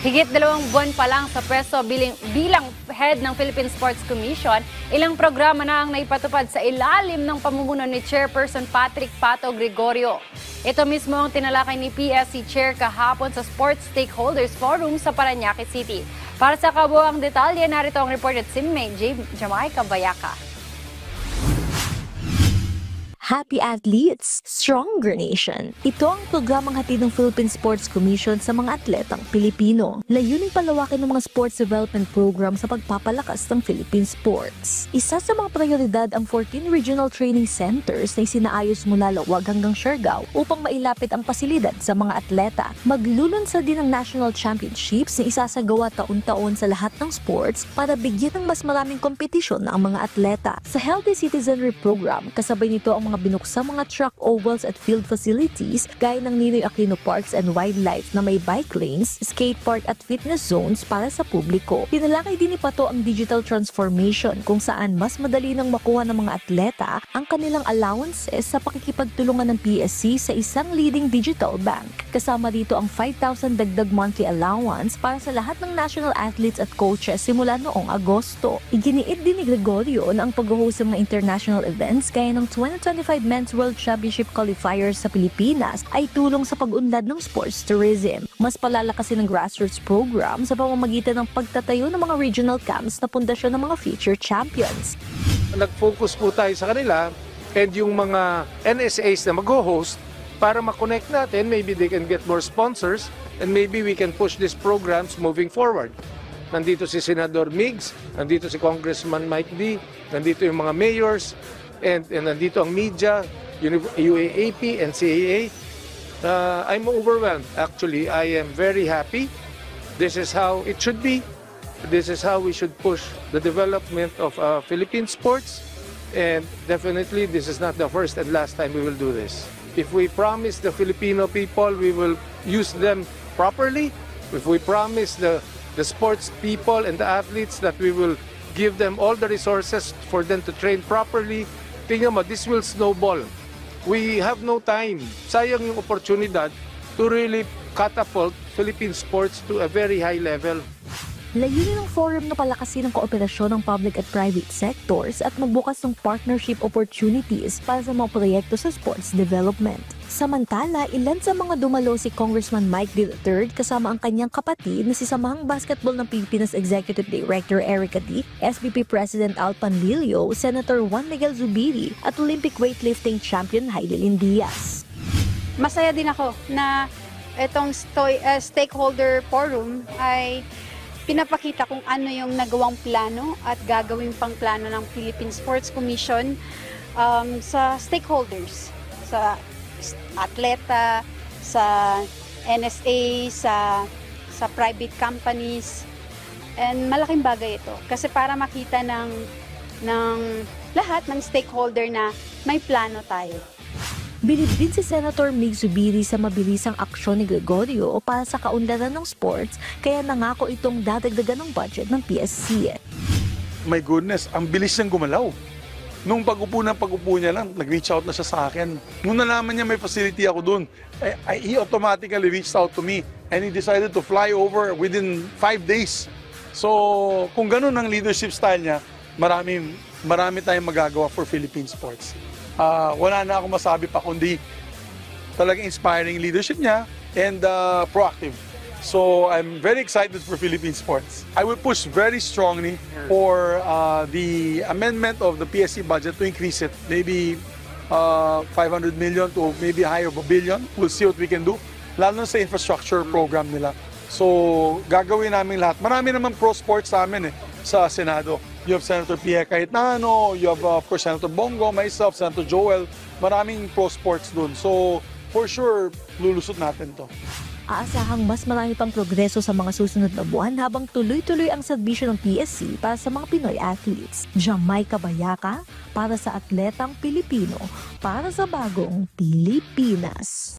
Higit 2 buwan pa lang sa pwesto bilang head ng Philippine Sports Commission, ilang programa na ang naipatupad sa ilalim ng pamumuno ni Chairperson Patrick Pato Gregorio. Ito mismo ang tinalakay ni PSC Chair kahapon sa Sports Stakeholders Forum sa Parañaque City. Para sa kabuuang detalye, narito ang report at Simmay Jamaica Bayaka. Happy Athletes, Stronger Nation. Ito ang programang hatid ng Philippine Sports Commission sa mga atletang Pilipino. Layuning palawakin ng mga sports development program sa pagpapalakas ng Philippine sports. Isa sa mga prioridad ang 14 regional training centers na isinaayos mula Lawag hanggang Siargao upang mailapit ang pasilidad sa mga atleta. Maglulunsad din ang national championships na isasagawa taon-taon sa lahat ng sports para bigyan ng mas maraming kompetisyon ang mga atleta. Sa Healthy Citizenry Program, kasabay nito ang mga binuksang mga track ovals at field facilities gaya ng Ninoy Aquino Parks and Wildlife na may bike lanes, skate park at fitness zones para sa publiko. Tinalakay din ni Pato ang digital transformation kung saan mas madali nang makuha ng mga atleta ang kanilang allowances sa pakikipagtulungan ng PSC sa isang leading digital bank. Kasama dito ang 5,000 dagdag monthly allowance para sa lahat ng national athletes at coaches simula noong Agosto. Iginiit din ni Gregorio na ang pag-host ng mga international events gaya ng 2025 Men's World Championship Qualifiers sa Pilipinas ay tulong sa pag-unlad ng sports tourism. Mas palalakasin ang grassroots program sa pamamagitan ng pagtatayo ng mga regional camps na pundasyon ng mga future champions. Nag-focus po tayo sa kanila and yung mga NSAs na mag-host para makonect natin, maybe they can get more sponsors and maybe we can push these programs moving forward. Nandito si Senador Migs, nandito si Congressman Mike D, nandito yung mga mayors, and nandito ang media, UAAP and CAA. I'm overwhelmed. Actually, I am very happy. This is how it should be. This is how we should push the development of Philippine sports. And definitely, this is not the first and last time we will do this. If we promise the Filipino people, we will use them properly. If we promise the sports people and the athletes that we will give them all the resources for them to train properly, tingnan mo, this will snowball. We have no time. Sayang yung oportunidad to really catapult Philippine sports to a very high level. Layunin ng forum na palakasin ang kooperasyon ng public at private sectors at magbukas ng partnership opportunities para sa mga proyekto sa sports development. Samantala, ilan sa mga dumalo si Congressman Mike D. III kasama ang kanyang kapatid na si Samahang Basketball ng Pilipinas Executive Director Erica D., SBP President Al Panlilio, Senator Juan Miguel Zubiri at Olympic weightlifting champion Haililyn Diaz. Masaya din ako na itong stakeholder forum ay pinapakita kung ano yung nagawang plano at gagawin pang plano ng Philippine Sports Commission sa stakeholders, sa atleta, sa NSA, sa private companies. And malaking bagay ito kasi para makita ng lahat ng stakeholder na may plano tayo. Bilib din si Senator Mig Zubiri sa mabilisang aksyon ni Gregorio para sa kaunlaran ng sports, kaya nangako itong dadagdagan ng budget ng PSC. My goodness, ang bilis niyang gumalaw. Nung pag-upo niya lang, nag-reach out na siya sa akin. Nung nalaman niya may facility ako dun, he automatically reached out to me and he decided to fly over within 5 days. So, kung ganun ang leadership style niya, marami tayong magagawa for Philippine sports. Wala na akong masabi pa kundi talagang inspiring leadership niya and proactive. So I'm very excited for Philippine sports. I will push very strongly for the amendment of the PSC budget to increase it. Maybe 500 million to maybe higher of 1 billion. We'll see what we can do. Lalo sa infrastructure program nila. So gagawin namin lahat. Marami naman pro sports sa amin sa Senado. You have Senator Pia Cayetano, you have of course Senator Bongo, myself, Senator Joel. Maraming pro sports dun. So for sure, lulusot natin to. Aasahang mas marami pang progreso sa mga susunod na buwan habang tuloy-tuloy ang serbisyo ng PSC para sa mga Pinoy athletes. Jamaica Bayaka para sa atletang Pilipino, para sa bagong Pilipinas.